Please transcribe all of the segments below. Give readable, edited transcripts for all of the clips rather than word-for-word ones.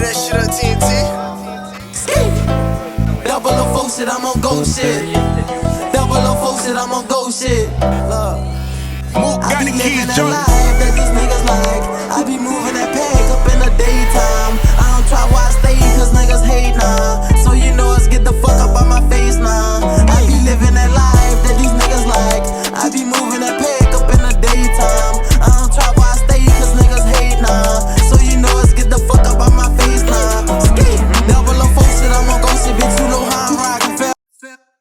that shit up, TNT. Double O four shit, I'm on go shit. Double O four shit, I'm on go shit. Mook I got be the living keys, that Joe. life that these niggas like. I be moving that pack up in the daytime. I don't try why I stay, cause niggas hate now. So you know us, get the fuck up on my face now. I be living that life that these niggas like. I be moving that pack up in the daytime. I don't try why I stay, cause niggas hate now. So you know us, get the fuck up on my face now. Ski, double O four shit, I'm on go shit, bitch, you know how I'm rockin'.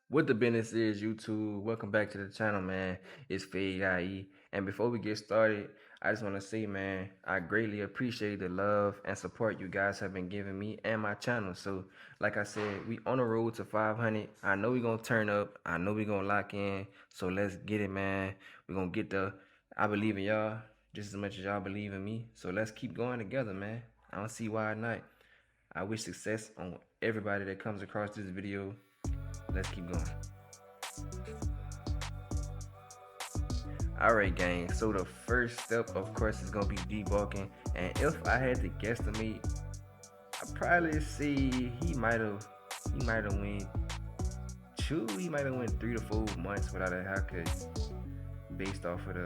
What the business is, YouTube? Welcome back to the channel, man. It's Fade IE. And before we get started, I just want to say, man, I greatly appreciate the love and support you guys have been giving me and my channel. So, like I said, we on the road to 500. I know we're going to turn up. I know we're going to lock in. So, let's get it, man. We're going to get I believe in y'all just as much as y'all believe in me. So, let's keep going together, man. I don't see why not. I wish success on everybody that comes across this video. Let's keep going. Alright, gang, so the first step, of course, is gonna be debulking. And if I had to guesstimate, I'd probably say he might have went 3 to 4 months without a haircut, based off of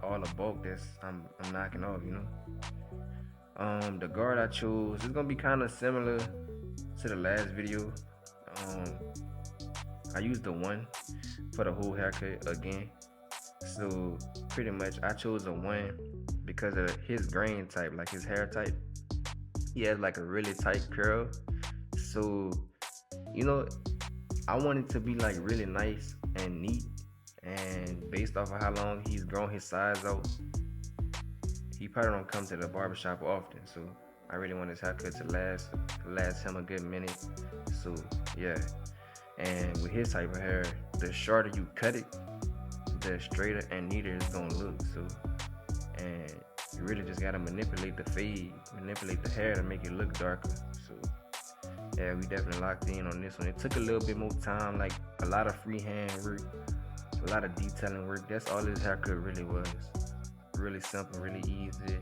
all the bulk that's I'm knocking off, you know. The guard I chose is gonna be kind of similar to the last video. I used the one for the whole haircut again. So pretty much I chose a one because of his grain type, like his hair type. He has like a really tight curl. So, you know, I want it to be like really nice and neat. And based off of how long he's grown his size out, he probably don't come to the barbershop often. So I really want his haircut to last him a good minute. So yeah. And with his type of hair, the shorter you cut it, the straighter and neater it's gonna look. So, and you really just gotta manipulate the fade, manipulate the hair to make it look darker. So yeah, we definitely locked in on this one. It took a little bit more time, like a lot of freehand work, a lot of detailing work. That's all this haircut really was. Really simple, really easy.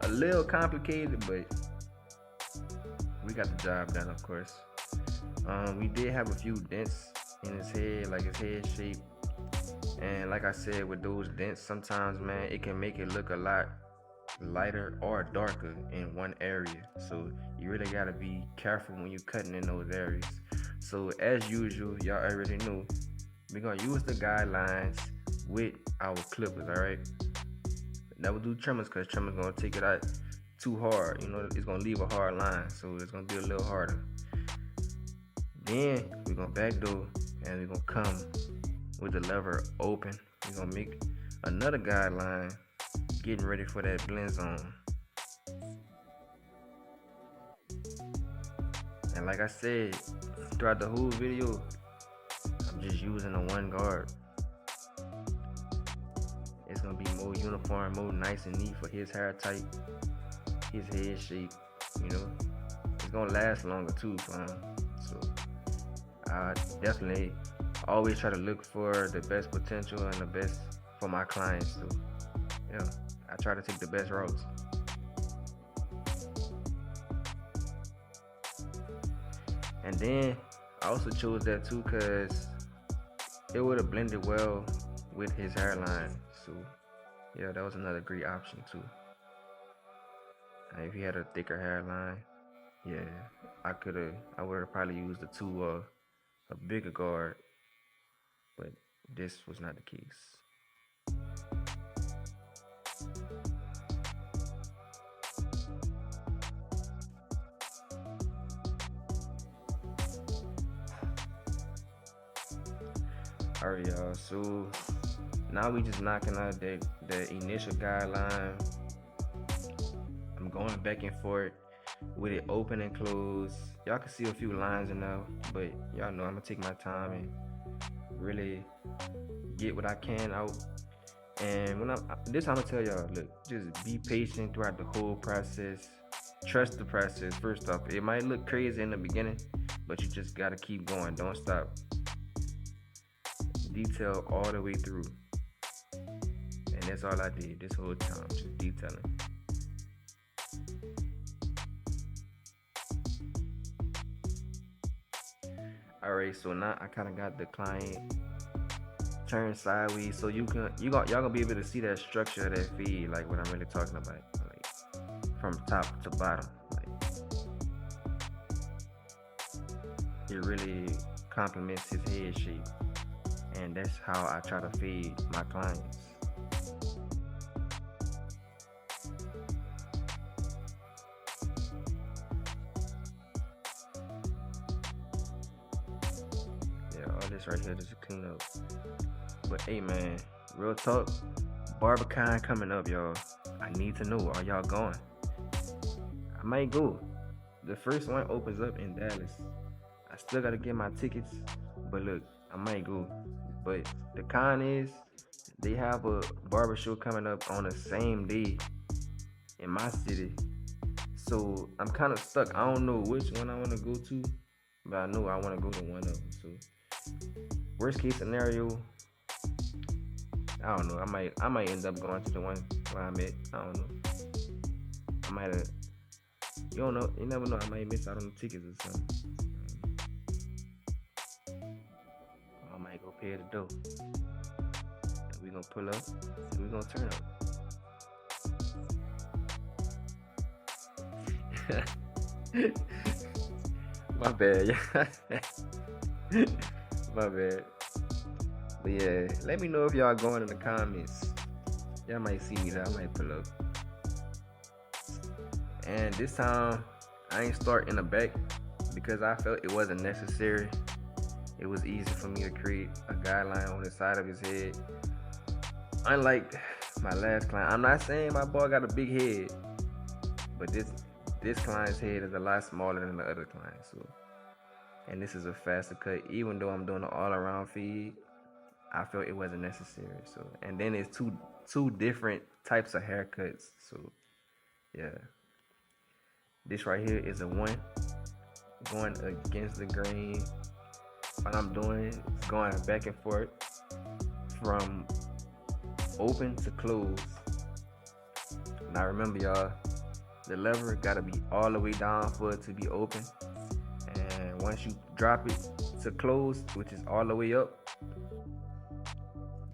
A little complicated, but we got the job done, of course. We did have a few dents in his head, like his head shape. And like I said, with those dents, sometimes, man, it can make it look a lot lighter or darker in one area. So you really gotta be careful when you're cutting in those areas. So as usual, y'all already know, we're gonna use the guidelines with our clippers, alright? Never do trimmers, because trimmers gonna take it out too hard. You know, it's gonna leave a hard line, so it's gonna be a little harder. Then we're gonna backdoor and we're gonna come with the lever open. We're gonna make another guideline, getting ready for that blend zone. And like I said, throughout the whole video, I'm just using the one guard. It's gonna be more uniform, more nice and neat for his hair type, his head shape, you know. It's gonna last longer too for him. So I definitely always try to look for the best potential and the best for my clients. So yeah, I try to take the best routes. And then I also chose that too because it would have blended well with his hairline. So yeah, that was another great option too. And if he had a thicker hairline, yeah, I would have probably used a bigger guard, but this was not the case. Alright, y'all, so now we just knocking out the initial guideline. I'm going back and forth with it open and closed. Y'all can see a few lines in there, but y'all know I'm gonna take my time and really get what I can out. And when I'm gonna tell y'all, look, just be patient throughout the whole process. Trust the process. First off, it might look crazy in the beginning, but you just gotta keep going. Don't stop. Detail all the way through, and that's all I did this whole time, just detailing. Alright, so now I kind of got the client turned sideways, so y'all gonna be able to see that structure of that feed, like what I'm really talking about, like from top to bottom. Like it really complements his head shape, and that's how I try to feed my clients. Yeah, all this right here just to clean up. But hey man, real talk, Barbercon coming up, y'all. I need to know, are y'all going? I might go. The first one opens up in Dallas. I still gotta get my tickets, but look, I might go. But the con is, they have a barber show coming up on the same day in my city. So I'm kind of stuck. I don't know which one I want to go to, but I know I want to go to one of them. So worst case scenario, I don't know. I might end up going to the one where I'm at. I don't know. I might have. You don't know. You never know. I might miss out on the tickets or something. I might go pay the dough. And we gonna pull up. And we gonna turn up. My bad. My bad. But yeah, let me know if y'all going in the comments. Y'all might see me there. I might pull up. And this time, I ain't start in the back because I felt it wasn't necessary. It was easy for me to create a guideline on the side of his head. Unlike my last client, I'm not saying my boy got a big head, but this client's head is a lot smaller than the other client. So, and this is a faster cut. Even though I'm doing an all-around feed, I felt it wasn't necessary. So, and then it's two different types of haircuts. So, yeah. This right here is a 1 going against the grain. What I'm doing is going back and forth from open to close. Now remember, y'all, the lever gotta be all the way down for it to be open. And once you drop it to close, which is all the way up,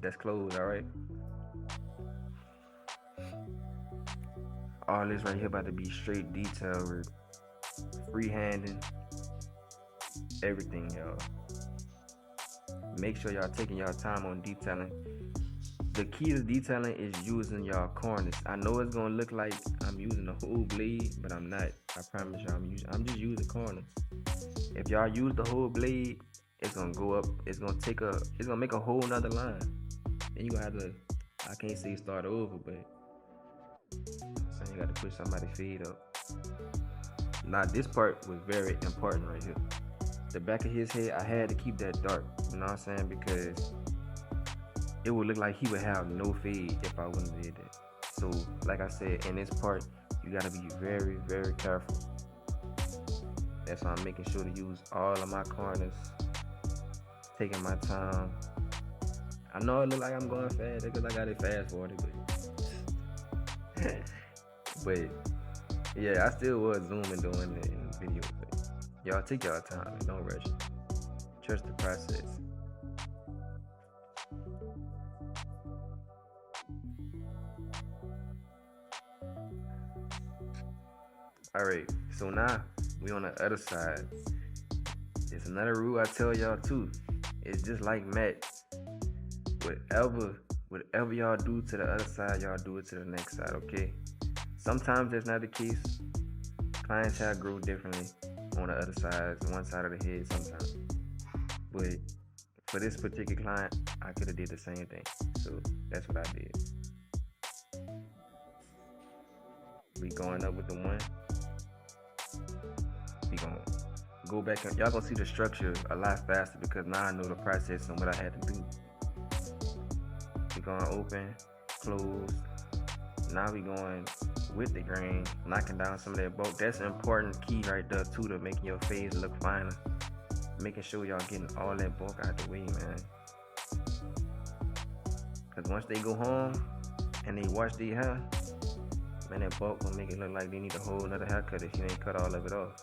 that's closed, alright? All this right here about to be straight detail work, freehanding, everything, y'all. Make sure y'all taking y'all time on detailing. The key to detailing is using y'all corners. I know it's gonna look like I'm using a whole blade, but I'm not. I promise y'all, I'm just using corners. If y'all use the whole blade, it's gonna go up. It's gonna make a whole nother line. Then you gonna have to, I can't say start over, but you got to push somebody's feet up. Now this part was very important right here. The back of his head, I had to keep that dark. You know what I'm saying? Because it would look like he would have no fade if I wouldn't have did that. So, like I said, in this part, you got to be very, very careful. That's why I'm making sure to use all of my corners, taking my time. I know it look like I'm going fast because I got it fast forwarded, but yeah, I still was zooming doing it in the video. But y'all take y'all time and don't rush. Trust the process. Alright, so now we on the other side. It's another rule I tell y'all too. It's just like Matt. Whatever y'all do to the other side, y'all do it to the next side, okay? Sometimes that's not the case. Clients have grow differently on the other side, one side of the head sometimes. But for this particular client, I could have did the same thing. So that's what I did. We going up with the 1. We gonna go back and y'all gonna see the structure a lot faster because now I know the process and what I had to do. We gonna open, close. Now we going with the grain, knocking down some of that bulk. That's an important key right there too, to making your face look finer. Making sure y'all getting all that bulk out the way, man. Cause once they go home and they wash their hair, man, that bulk gonna make it look like they need a whole another haircut if you ain't cut all of it off.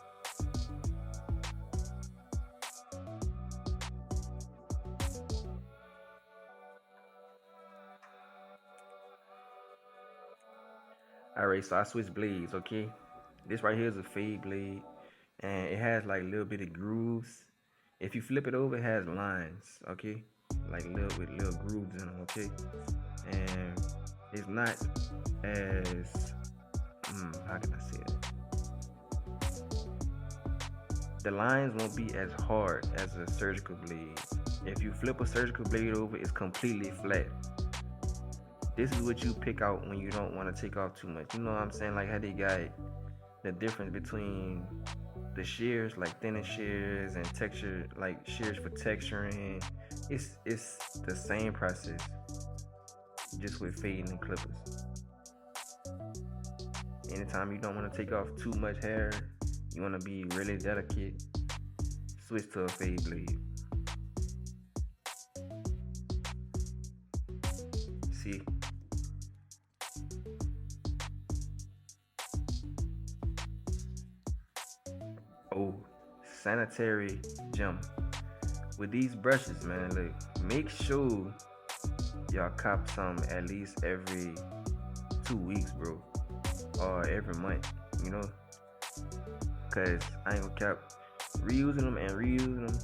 Alright, so I switched blades, okay? This right here is a fade blade, and it has like little bitty grooves. If you flip it over, it has lines, okay? Like little grooves in them, okay? And it's not as how can I say it? The lines won't be as hard as a surgical blade. If you flip a surgical blade over, it's completely flat. This is what you pick out when you don't want to take off too much. You know what I'm saying? Like how they got the difference between the shears, like thinner shears and texture, like shears for texturing. It's the same process, just with fading and clippers. Anytime you don't want to take off too much hair, you want to be really delicate, switch to a fade blade. See? Oh, sanitary gem. With these brushes, man, look, make sure y'all cop some at least every 2 weeks, bro, or every month, you know, cause I ain't gonna cap, reusing them and reusing them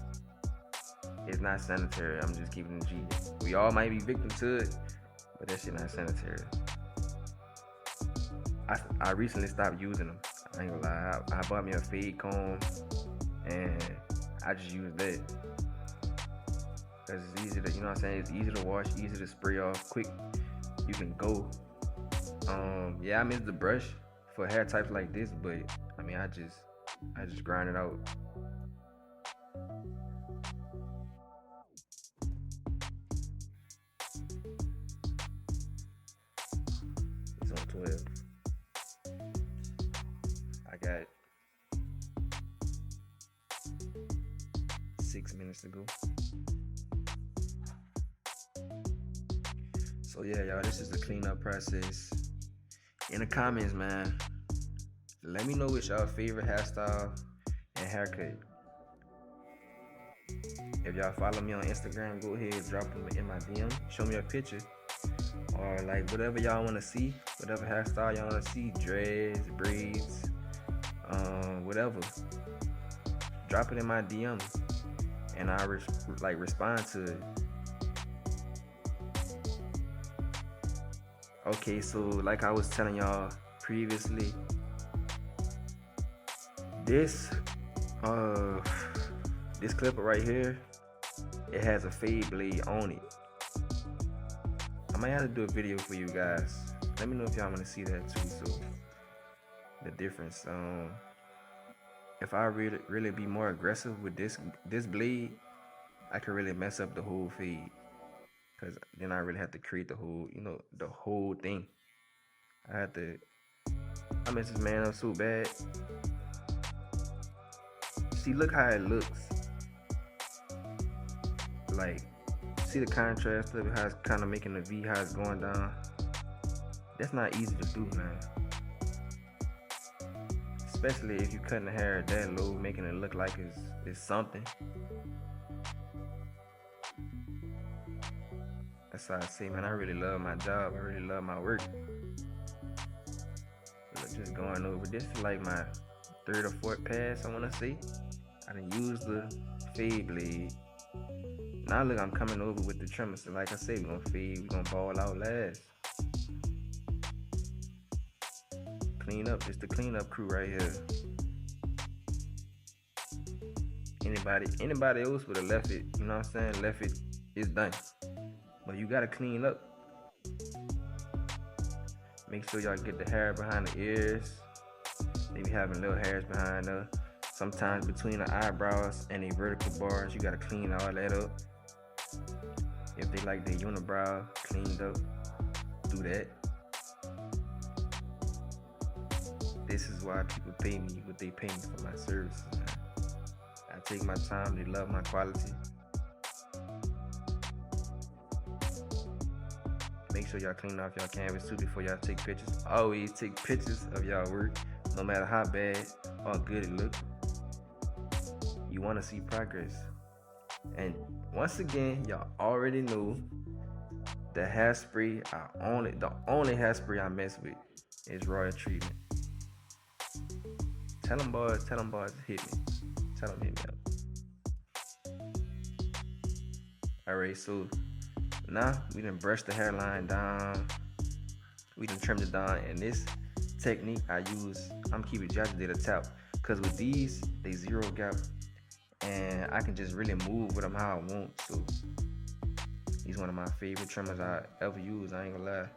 is not sanitary. I'm just keeping it G. We all might be victim to it, but that shit not sanitary. I recently stopped using them. I ain't gonna lie. I bought me a fade comb and I just use that. Cause it's easy to, you know what I'm saying? It's easy to wash, easy to spray off, quick. You can go. Yeah, I miss the brush for hair types like this, but I mean, I just grind it out. It's on 12. I got 6 minutes to go. So yeah, y'all, this is the cleanup process. In the comments, man, let me know what's your favorite hairstyle and haircut. If y'all follow me on Instagram, go ahead, drop them in my DM, show me a picture, or like whatever y'all want to see, whatever hairstyle y'all want to see, dreads, braids, whatever. Drop it in my DM, and I'll respond to it. Okay, so like I was telling y'all previously, this clipper right here, it has a fade blade on it. I might have to do a video for you guys. Let me know if y'all want to see that too. So the difference. If I really be more aggressive with this blade, I can really mess up the whole fade. Cause then I really have to create the whole thing. I mess this man up so bad. See, look how it looks. Like, see the contrast of it, how it's kind of making the V, how it's going down. That's not easy to do, man. Especially if you're cutting the hair that low, making it look like it's something. That's why I say, man, I really love my job. I really love my work. Look, just going over this is like my 3rd or 4th pass, I want to say. I done used the fade blade. Now look, I'm coming over with the trimmer. So like I say, we're going to fade. We're going to ball out last. Clean up. It's the cleanup crew right here. Anybody else would have left it, you know what I'm saying? Left it, it's done. But you gotta clean up. Make sure y'all get the hair behind the ears. They be having little hairs behind there. Sometimes between the eyebrows and the vertical bars, you gotta clean all that up. If they like their unibrow cleaned up, do that. This is why people pay me what they pay me for my services, man. I take my time, they love my quality. Make sure y'all clean off y'all canvas too before y'all take pictures. Always take pictures of y'all work, no matter how bad or good it looks. You want to see progress. And once again, y'all already know the hairspray I own it. The only hairspray I mess with It's royal treatment. Tell them boys hit me. Tell them hit me up. Alright, so now we done brushed the hairline down. We done trimmed it down. And this technique I use, I'm keeping just did a tap. Cause with these, they zero gap. And I can just really move with them how I want. So he's one of my favorite trimmers I ever use. I ain't gonna lie.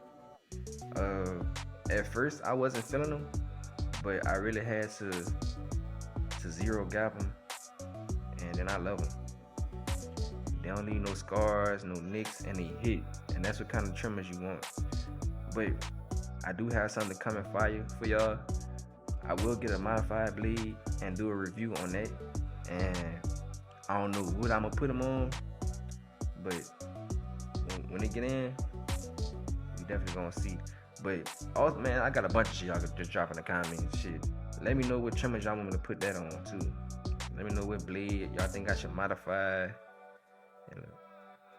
At first I wasn't feeling them, but I really had to zero gap them, and then I love them. They don't leave no scars, no nicks, and they hit. And that's what kind of trimmers you want. But I do have something coming fire for y'all. I will get a modified blade and do a review on that. And I don't know what I'm gonna put them on, but when they get in, you definitely gonna see. But also, man, I got a bunch of shit y'all could just drop in the comments. Shit, let me know what trimmers y'all want me to put that on too. Let me know what blade y'all think I should modify, and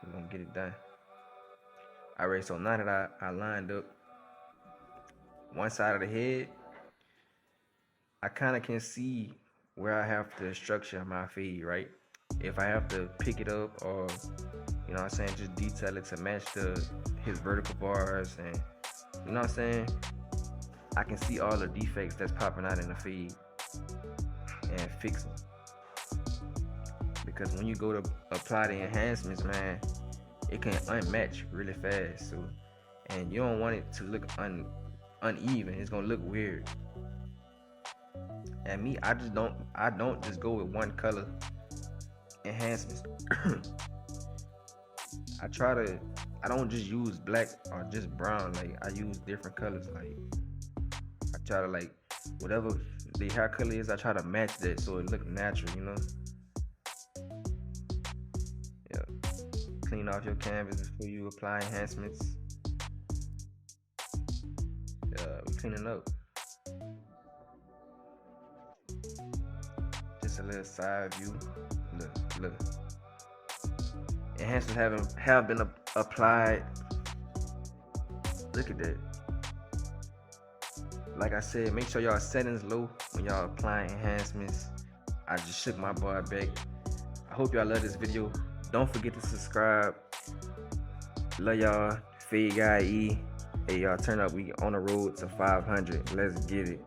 we're gonna get it done. Alright, so now that I lined up one side of the head, I kind of can see where I have to structure my fade, right? If I have to pick it up, or you know what I'm saying, just detail it to match his vertical bars, and you know what I'm saying, I can see all the defects that's popping out in the fade and fix them. Because when you go to apply the enhancements, man, it can unmatch really fast. So, and you don't want it to look uneven. It's gonna look weird. And me, I don't just go with one color enhancements. I don't just use black or just brown. Like, I use different colors. Like, I try to, like, whatever the hair color is, I try to match that so it look natural, you know? Yeah. Clean off your canvas before you apply enhancements. We're cleaning up. Just a little side view. Look. Enhancements have been applied. Look at that. Like I said, make sure y'all settings low when y'all applying enhancements. I just shook my boy back. I hope y'all love this video. Don't forget to subscribe. Love y'all. Fade Guy E. Hey, y'all, turn up. We on the road to 500. Let's get it.